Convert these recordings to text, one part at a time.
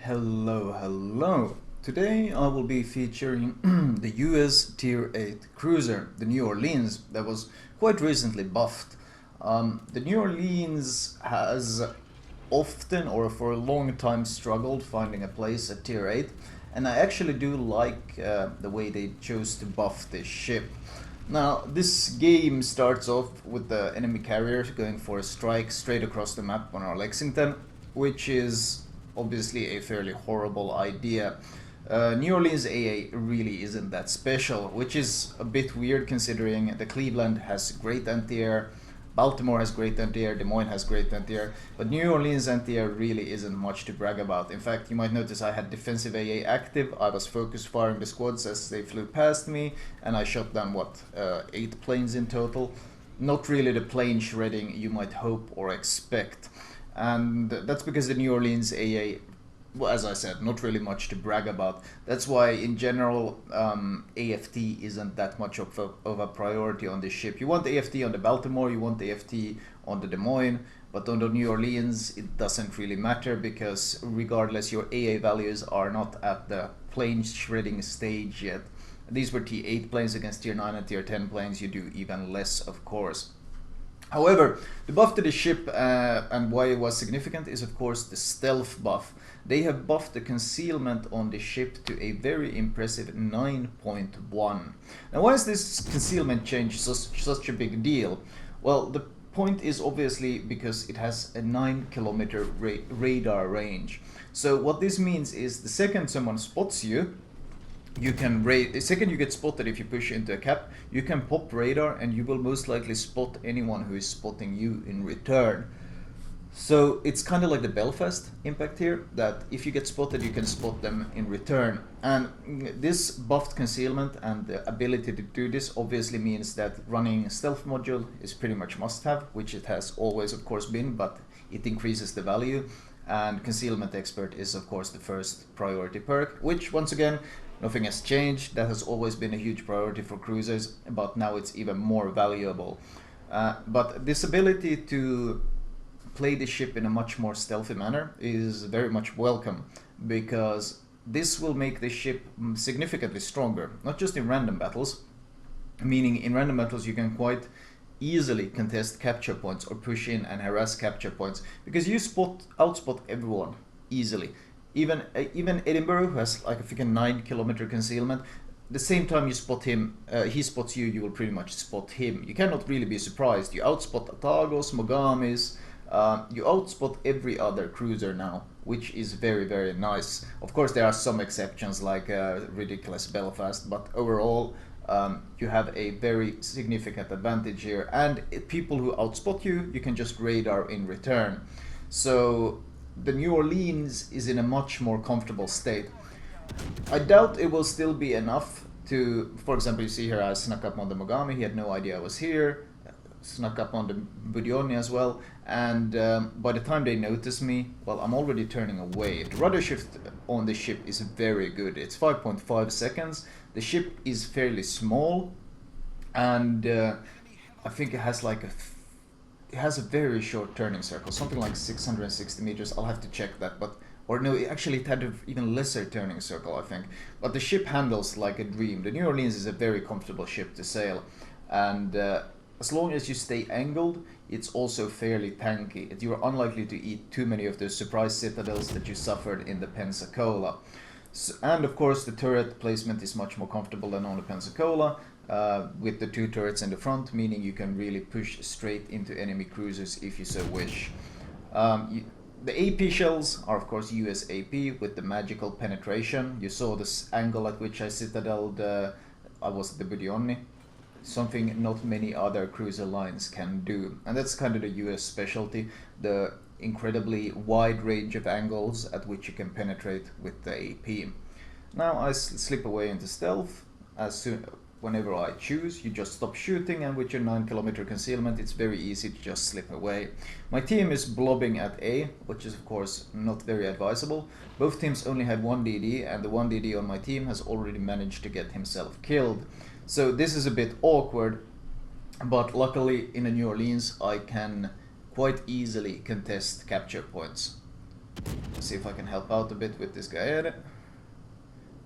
Hello. Today I will be featuring the US Tier 8 cruiser, the New Orleans, that was quite recently buffed. The New Orleans has often or for a long time struggled finding a place at Tier 8, and I actually do like the way they chose to buff this ship. Now, this game starts off with the enemy carrier going for a strike straight across the map on our Lexington, which is obviously a fairly horrible idea. New Orleans Aaa really isn't that special, which is a bit weird considering the Cleveland has great anti-air, Baltimore has great anti-air, Des Moines has great anti-air, but New Orleans anti-air really isn't much to brag about. In fact, you might notice I had defensive AA active. I was focus firing the squads as they flew past me, and I shot down, 8 planes in total. Not really the plane shredding you might hope or expect. And that's because the New Orleans AA, well, as I said, not really much to brag about. That's why, in general, AFT isn't that much of a priority on this ship. You want AFT on the Baltimore, you want AFT on the Des Moines, but on the New Orleans, it doesn't really matter because regardless, your AA values are not at the plane shredding stage yet. These were T8 planes against Tier 9 and Tier 10 planes. You do even less, of course. However, the buff to the ship and why it was significant is of course the stealth buff. They have buffed the concealment on the ship to a very impressive 9.1. Now, why is this concealment change such a big deal? Well, the point is obviously because it has a 9-kilometer radar range. So what this means is the second someone spots you, the second you get spotted, if you push into a cap, you can pop radar and you will most likely spot anyone who is spotting you in return. So it's kind of like the Belfast impact here, that if you get spotted, you can spot them in return. And this buffed concealment and the ability to do this obviously means that running stealth module is pretty much must-have, which it has always of course been, but it increases the value. And concealment expert is of course the first priority perk, which once again, nothing has changed. That has always been a huge priority for cruisers, but now it's even more valuable. But this ability to play the ship in a much more stealthy manner is very much welcome, because this will make the ship significantly stronger, not just in random battles, meaning in random battles you can quite easily contest capture points or push in and harass capture points, because you outspot everyone easily. Even Edinburgh, who has like a freaking 9-kilometer concealment, the same time you spot him, he spots you, you will pretty much spot him. You cannot really be surprised. You outspot Atagos, Mogamis, you outspot every other cruiser now, which is very, very nice. Of course, there are some exceptions like ridiculous Belfast, but overall, you have a very significant advantage here. And people who outspot you, you can just radar in return. So the New Orleans is in a much more comfortable state. I doubt it will still be enough to, for example, you see here I snuck up on the Mogami, he had no idea I was here, snuck up on the Budionni as well, and by the time they notice me, well, I'm already turning away. The rudder shift on the ship is very good. It's 5.5 seconds. The ship is fairly small, and I think it has like it has a very short turning circle, something like 660 meters. I'll have to check that, or no, actually it had an even lesser turning circle, I think. But the ship handles like a dream. The New Orleans is a very comfortable ship to sail, and as long as you stay angled, it's also fairly tanky. You're unlikely to eat too many of those surprise citadels that you suffered in the Pensacola. And of course the turret placement is much more comfortable than on the Pensacola, with the 2 turrets in the front, meaning you can really push straight into enemy cruisers if you so wish. The AP shells are of course US AP with the magical penetration. You saw this angle at which I citadeled, I was the Budionni. Something not many other cruiser lines can do. And that's kind of the US specialty, the incredibly wide range of angles at which you can penetrate with the AP. Now I slip away into stealth. Whenever I choose, you just stop shooting, and with your 9-kilometer concealment, it's very easy to just slip away. My team is blobbing at A, which is of course not very advisable. Both teams only had 1 DD, and the 1 DD on my team has already managed to get himself killed. So this is a bit awkward, but luckily in the New Orleans I can quite easily contest capture points. Let's see if I can help out a bit with this guy. It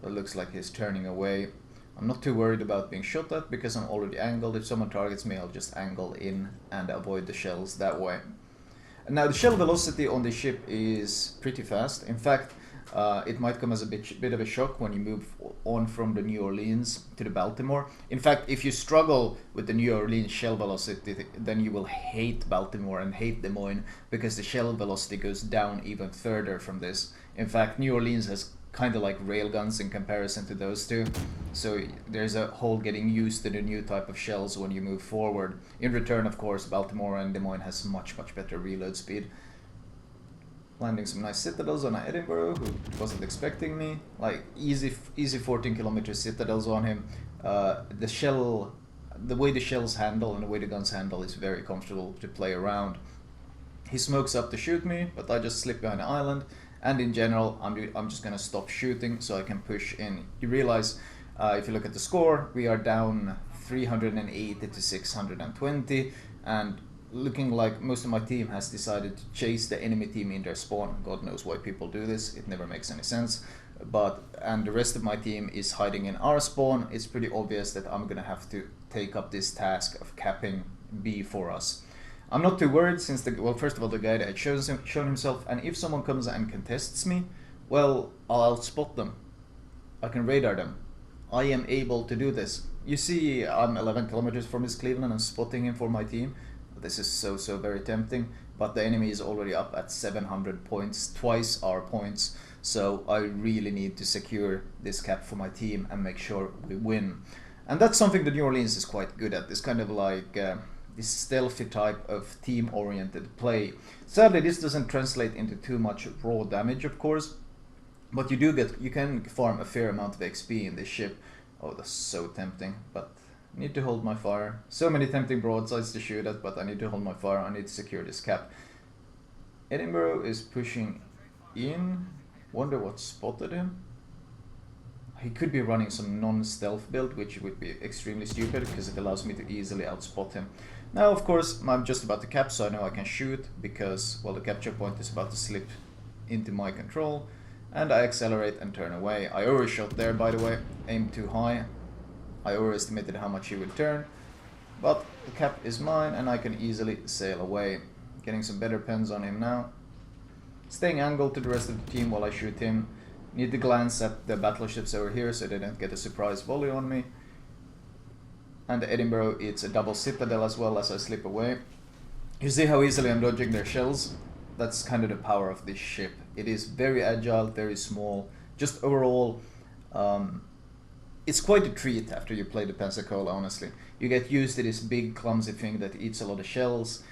looks like he's turning away. I'm not too worried about being shot at because I'm already angled. If someone targets me, I'll just angle in and avoid the shells that way. Now the shell velocity on the ship is pretty fast. In fact, it might come as a bit of a shock when you move on from the New Orleans to the Baltimore. In fact, if you struggle with the New Orleans shell velocity, then you will hate Baltimore and hate Des Moines because the shell velocity goes down even further from this. In fact, New Orleans has kind of like railguns in comparison to those two, so there's a whole getting used to the new type of shells when you move forward. In return, of course, Baltimore and Des Moines has much better reload speed. Landing some nice citadels on Edinburgh, who wasn't expecting me. Like easy 14-kilometer citadels on him. The way the shells handle and the way the guns handle is very comfortable to play around. He smokes up to shoot me, but I just slip behind the island. And in general, I'm just going to stop shooting so I can push in. You realize, if you look at the score, we are down 380 to 620, and looking like most of my team has decided to chase the enemy team in their spawn. God knows why people do this, it never makes any sense. And the rest of my team is hiding in our spawn. It's pretty obvious that I'm going to have to take up this task of capping B for us. I'm not too worried since first of all, the guy that had shown himself, and if someone comes and contests me, well, I'll outspot them. I can radar them. I am able to do this. You see, I'm 11 kilometers from his Cleveland, I'm spotting him for my team. This is so very tempting, but the enemy is already up at 700 points, twice our points, so I really need to secure this cap for my team and make sure we win. And that's something that New Orleans is quite good at. It's kind of like this stealthy type of team-oriented play. Sadly, this doesn't translate into too much raw damage, of course, but you can farm a fair amount of XP in this ship. Oh, that's so tempting, but I need to hold my fire. So many tempting broadsides to shoot at, but I need to hold my fire. I need to secure this cap. Edinburgh is pushing in. Wonder what spotted him. He could be running some non-stealth build, which would be extremely stupid because it allows me to easily outspot him. Now, of course, I'm just about to cap, so I know I can shoot because, well, the capture point is about to slip into my control. And I accelerate and turn away. I overshot there, by the way. Aimed too high. I overestimated how much he would turn. But the cap is mine and I can easily sail away. Getting some better pens on him now. Staying angled to the rest of the team while I shoot him. Need to glance at the battleships over here so they don't get a surprise volley on me. And Edinburgh, it's a double citadel as well as I slip away. You see how easily I'm dodging their shells? That's kind of the power of this ship. It is very agile, very small. Just overall, it's quite a treat after you play the Pensacola, honestly. You get used to this big clumsy thing that eats a lot of shells.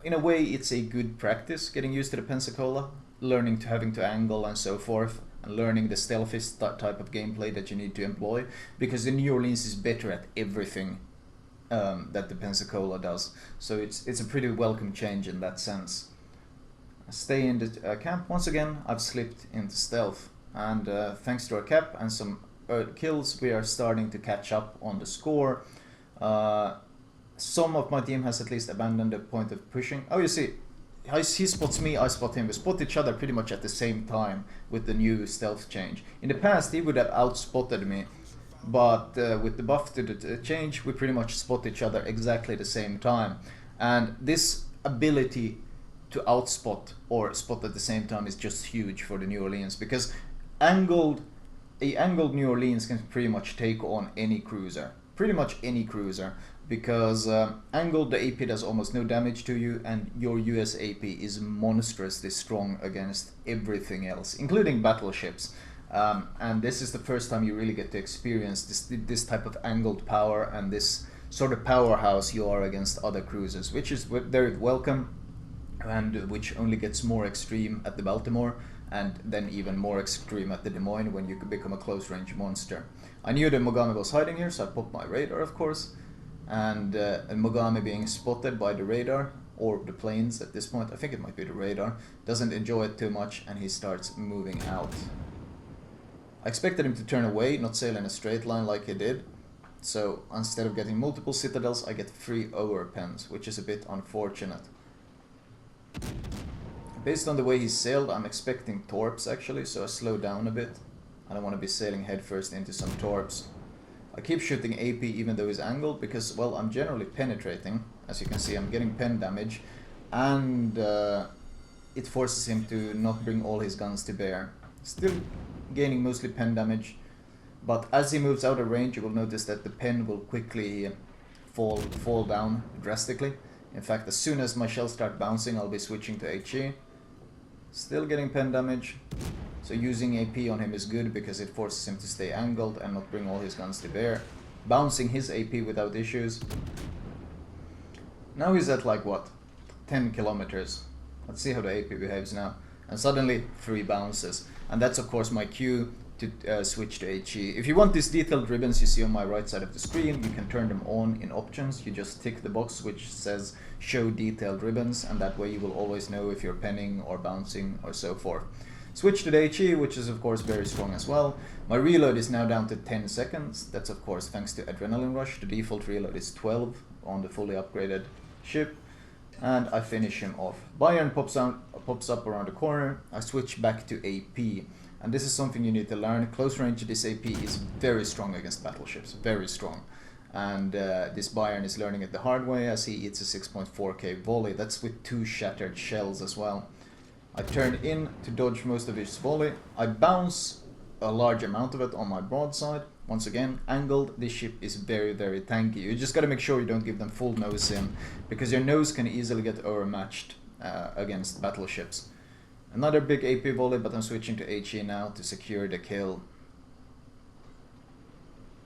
In a way, it's a good practice getting used to the Pensacola, having to angle and so forth, and learning the stealthiest type of gameplay that you need to employ, because the New Orleans is better at everything that the Pensacola does. So it's a pretty welcome change in that sense. I stay in the camp. Once again, I've slipped into stealth, and thanks to our cap and some kills, we are starting to catch up on the score. Some of my team has at least abandoned the point of pushing. Oh, you see, he spots me, I spot him. We spot each other pretty much at the same time with the new stealth change. In the past, he would have outspotted me, but with the buff to the change, we pretty much spot each other exactly the same time. And this ability to outspot or spot at the same time is just huge for the New Orleans, because angled New Orleans can pretty much take on any cruiser. Pretty much any cruiser. Because angled, the AP does almost no damage to you, and your US AP is monstrously strong against everything else, including battleships. And this is the first time you really get to experience this type of angled power and this sort of powerhouse you are against other cruisers, which is very welcome, and which only gets more extreme at the Baltimore, and then even more extreme at the Des Moines when you become a close-range monster. I knew that Mogami was hiding here, so I popped my radar, of course. And Mogami being spotted by the radar, or the planes at this point, I think it might be the radar, doesn't enjoy it too much, and he starts moving out. I expected him to turn away, not sail in a straight line like he did, so instead of getting multiple citadels, I get 3 overpens, which is a bit unfortunate. Based on the way he sailed, I'm expecting torps actually, so I slow down a bit. I don't want to be sailing headfirst into some torps. I keep shooting AP even though he's angled because, well, I'm generally penetrating. As you can see, I'm getting pen damage, and it forces him to not bring all his guns to bear. Still gaining mostly pen damage, but as he moves out of range, you will notice that the pen will quickly fall down drastically. In fact, as soon as my shells start bouncing, I'll be switching to HE. Still getting pen damage, so using AP on him is good because it forces him to stay angled and not bring all his guns to bear. Bouncing his AP without issues. Now he's at like what? 10 kilometers. Let's see how the AP behaves now. And suddenly 3 bounces. And that's of course my cue to switch to HE. If you want these detailed ribbons you see on my right side of the screen, you can turn them on in options. You just tick the box which says show detailed ribbons, and that way you will always know if you're penning or bouncing or so forth. Switch to the HE, which is of course very strong as well. My reload is now down to 10 seconds. That's of course thanks to Adrenaline Rush. The default reload is 12 on the fully upgraded ship. And I finish him off. Bayern pops up around the corner. I switch back to AP. And this is something you need to learn. Close range, this AP is very strong against battleships. Very strong. And this Bayern is learning it the hard way as he eats a 6.4k volley. That's with 2 shattered shells as well. I turn in to dodge most of his volley. I bounce a large amount of it on my broadside. Once again, angled, this ship is very, very tanky. You just gotta make sure you don't give them full nose in, because your nose can easily get overmatched against battleships. Another big AP volley, but I'm switching to HE now to secure the kill.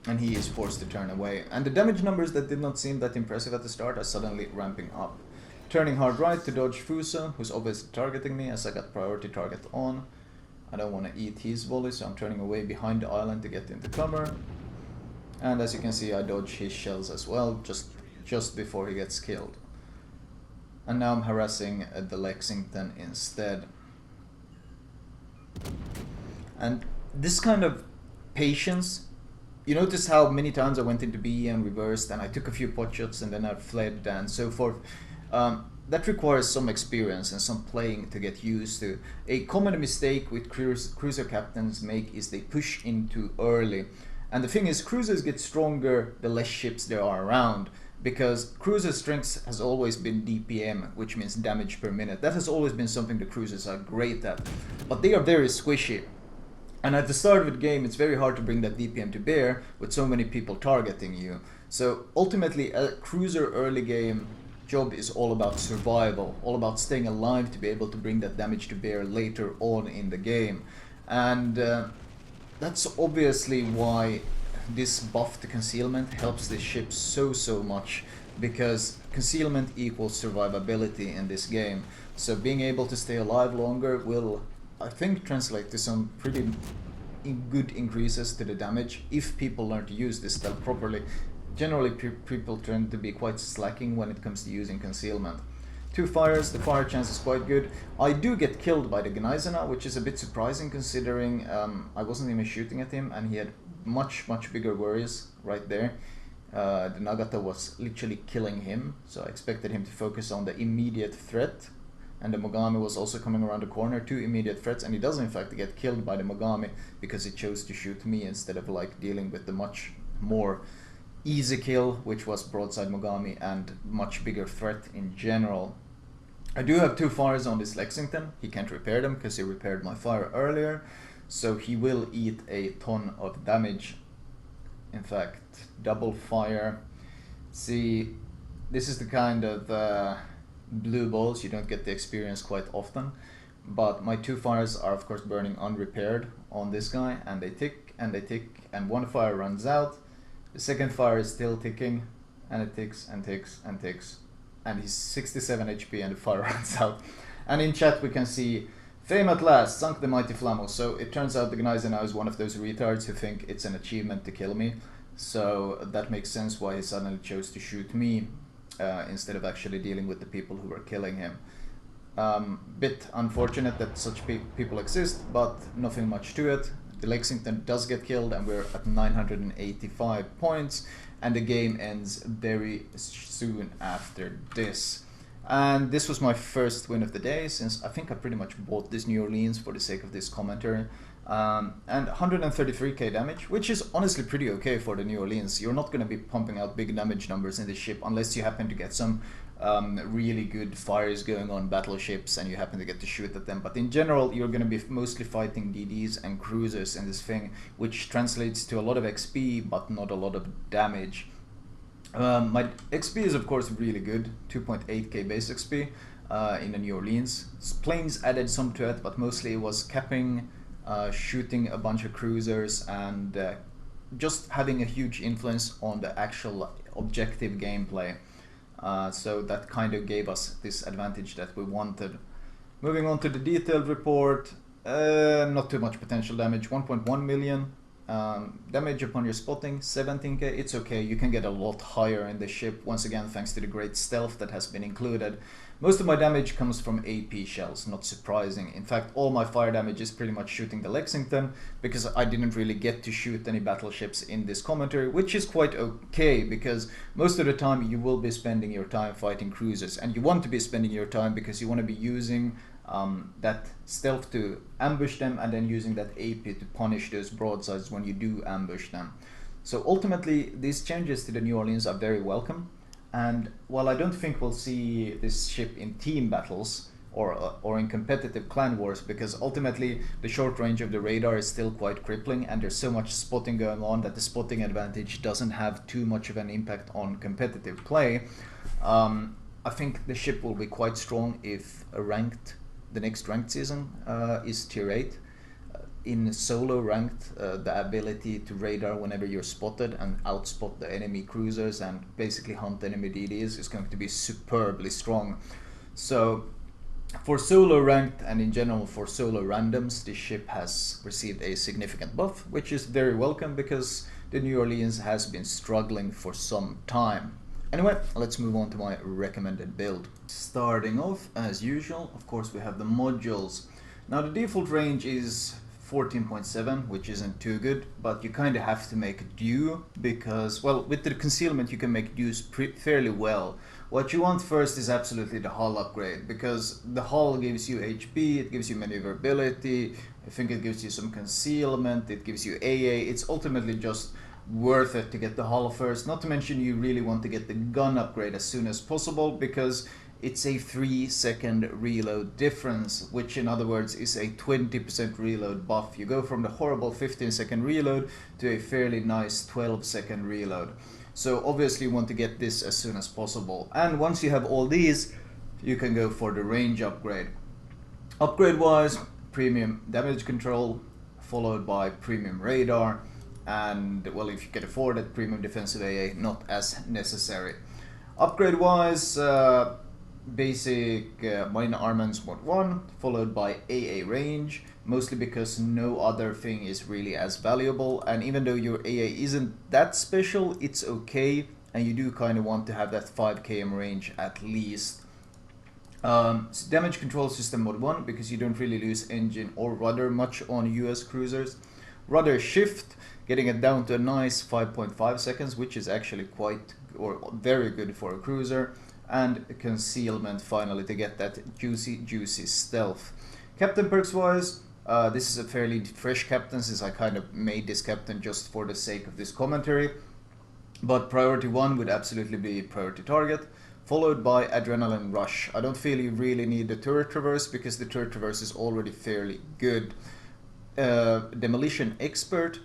And he is forced to turn away. And the damage numbers that did not seem that impressive at the start are suddenly ramping up. Turning hard right to dodge Fuso, who's obviously targeting me as I got priority target on. I don't want to eat his volley, so I'm turning away behind the island to get into cover. And as you can see, I dodge his shells as well, just before he gets killed. And now I'm harassing the Lexington instead. And this kind of patience, you notice how many times I went into BE and reversed, and I took a few pot shots and then I fled and so forth. That requires some experience and some playing to get used to. A common mistake with cruiser captains make is they push in too early. And the thing is, cruisers get stronger the less ships there are around, because cruiser strength has always been DPM, which means damage per minute. That has always been something the cruisers are great at, but they are very squishy. And at the start of the game, it's very hard to bring that DPM to bear with so many people targeting you. So ultimately, a cruiser early game job is all about survival, all about staying alive to be able to bring that damage to bear later on in the game. And that's obviously why this buff to concealment helps this ship so much, because concealment equals survivability in this game. So being able to stay alive longer will, I think, translate to some pretty good increases to the damage if people learn to use this spell properly. Generally, people tend to be quite slacking when it comes to using concealment. 2 fires, the fire chance is quite good. I do get killed by the Untitled Chapter, which is a bit surprising considering I wasn't even shooting at him and he had much bigger worries right there. The Nagata was literally killing him, so I expected him to focus on the immediate threat. And the Mogami was also coming around the corner, 2 immediate threats, and he does in fact get killed by the Mogami because he chose to shoot me instead of like dealing with the much more easy kill, which was broadside Mogami, and much bigger threat in general. I do have 2 fires on this Lexington. He can't repair them because he repaired my fire earlier, so he will eat a ton of damage. In fact, double fire. See, this is the kind of blue balls you don't get the experience quite often, but my 2 fires are of course burning unrepaired on this guy, and they tick and they tick, and 1 fire runs out. The second fire is still ticking, and it ticks and ticks and ticks, and he's 67 HP and the fire runs out. And in chat we can see, fame at last, sunk the mighty Flamu. So it turns out the Untitled Chapter is one of those retards who think it's an achievement to kill me. So that makes sense why he suddenly chose to shoot me instead of actually dealing with the people who were killing him. Bit unfortunate that such people exist, but nothing much to it. The Lexington does get killed and we're at 985 points, and the game ends very soon after this. And this was my first win of the day, since I think I pretty much bought this New Orleans for the sake of this commentary. And 133k damage, which is honestly pretty okay for the New Orleans. You're not going to be pumping out big damage numbers in this ship unless you happen to get some really good fires going on battleships and you happen to get to shoot at them. But in general, you're going to be mostly fighting DDs and cruisers in this thing, which translates to a lot of XP but not a lot of damage. My XP is of course really good, 2.8k base XP in the New Orleans. Planes added some to it, but mostly it was capping, shooting a bunch of cruisers, and just having a huge influence on the actual objective gameplay. So that kind of gave us this advantage that we wanted. Moving on to the detailed report, not too much potential damage, 1.1 million. Damage upon your spotting, 17k. It's okay, you can get a lot higher in the ship, once again thanks to the great stealth that has been included. Most of my damage comes from AP shells, not surprising. In fact, all my fire damage is pretty much shooting the Lexington, because I didn't really get to shoot any battleships in this commentary, which is quite okay, because most of the time you will be spending your time fighting cruisers, and you want to be spending your time because you want to be using that stealth to ambush them, and then using that AP to punish those broadsides when you do ambush them. So ultimately, these changes to the New Orleans are very welcome, and while I don't think we'll see this ship in team battles or in competitive clan wars, because ultimately the short range of the radar is still quite crippling and there's so much spotting going on that the spotting advantage doesn't have too much of an impact on competitive play, I think the ship will be quite strong if the next ranked season is tier 8. In solo ranked, the ability to radar whenever you're spotted and outspot the enemy cruisers and basically hunt enemy DDs is going to be superbly strong. So for solo ranked and in general for solo randoms, this ship has received a significant buff, which is very welcome because the New Orleans has been struggling for some time. Anyway, let's move on to my recommended build. Starting off, as usual, of course we have the modules. Now the default range is 14.7, which isn't too good, but you kind of have to make do because, well, with the concealment you can make dues fairly well. What you want first is absolutely the hull upgrade, because the hull gives you HP, it gives you maneuverability, I think it gives you some concealment, it gives you AA. It's ultimately just worth it to get the hull first, not to mention you really want to get the gun upgrade as soon as possible, because it's a 3-second reload difference, which in other words is a 20% reload buff. You go from the horrible 15-second reload to a fairly nice 12-second reload. So obviously you want to get this as soon as possible, and once you have all these you can go for the range upgrade. Upgrade wise, premium damage control followed by premium radar, and well, if you can afford it, premium defensive AA not as necessary. Upgrade wise, basic minor armaments mod 1 followed by AA range, mostly because no other thing is really as valuable, and even though your AA isn't that special, it's okay, and you do kind of want to have that 5 km range at least. Damage control system mod 1, because you don't really lose engine or rudder much on US cruisers. Rudder shift, getting it down to a nice 5.5 seconds, which is actually quite or very good for a cruiser. And concealment finally to get that juicy stealth. Captain perks wise, this is a fairly fresh captain since I kind of made this captain just for the sake of this commentary. But priority 1 would absolutely be priority target, followed by adrenaline rush. I don't feel you really need the turret traverse because the turret traverse is already fairly good. Demolition expert,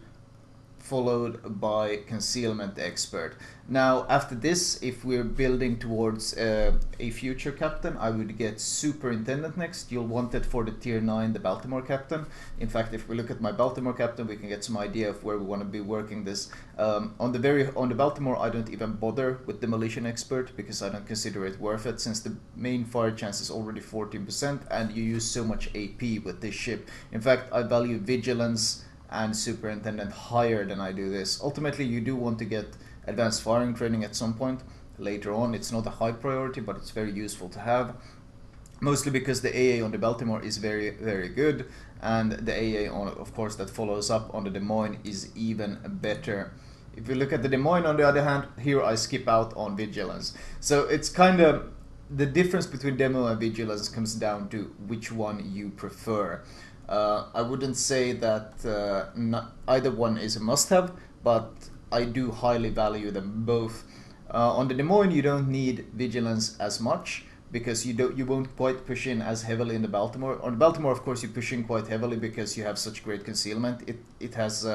followed by concealment expert. Now after this, if we're building towards a future captain, I would get superintendent next. You'll want it for the tier 9, the Baltimore captain. In fact, if we look at my Baltimore captain, we can get some idea of where we want to be working this. On the Baltimore, I don't even bother with demolition expert because I don't consider it worth it, since the main fire chance is already 14% and you use so much AP with this ship. In fact, I value vigilance and superintendent higher than I do this. Ultimately, you do want to get advanced firing training at some point later on. It's not a high priority, but it's very useful to have, mostly because the AA on the Baltimore is very good, and the AA on, of course, that follows up on the Des Moines is even better. If you look at the Des Moines, on the other hand, here I skip out on vigilance. So it's kind of the difference between demo and vigilance comes down to which one you prefer. I wouldn't say that either one is a must-have, but I do highly value them both. On the Des Moines, you don't need vigilance as much because you won't quite push in as heavily in the Baltimore. On the Baltimore, of course, you push in quite heavily because you have such great concealment. It has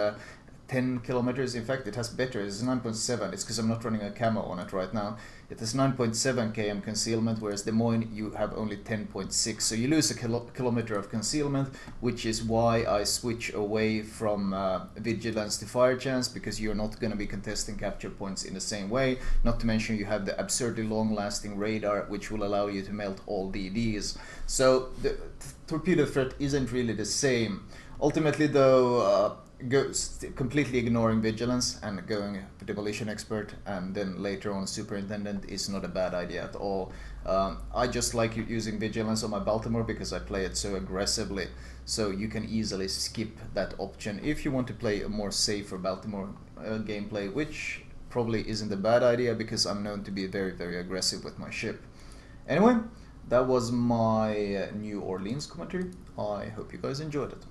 10 kilometers. In fact, it has better. It's 9.7. It's because I'm not running a camo on it right now. It has 9.7 km concealment, whereas Des Moines you have only 10.6. So you lose a kilometer of concealment, which is why I switch away from vigilance to fire chance, because you're not going to be contesting capture points in the same way. Not to mention you have the absurdly long-lasting radar, which will allow you to melt all DDs. So the torpedo threat isn't really the same. Ultimately, though, completely ignoring vigilance and going demolition expert and then later on superintendent is not a bad idea at all. I just like using vigilance on my Baltimore because I play it so aggressively, so you can easily skip that option if you want to play a more safer Baltimore gameplay, which probably isn't a bad idea because I'm known to be very, very aggressive with my ship. Anyway, that was my New Orleans commentary. I hope you guys enjoyed it.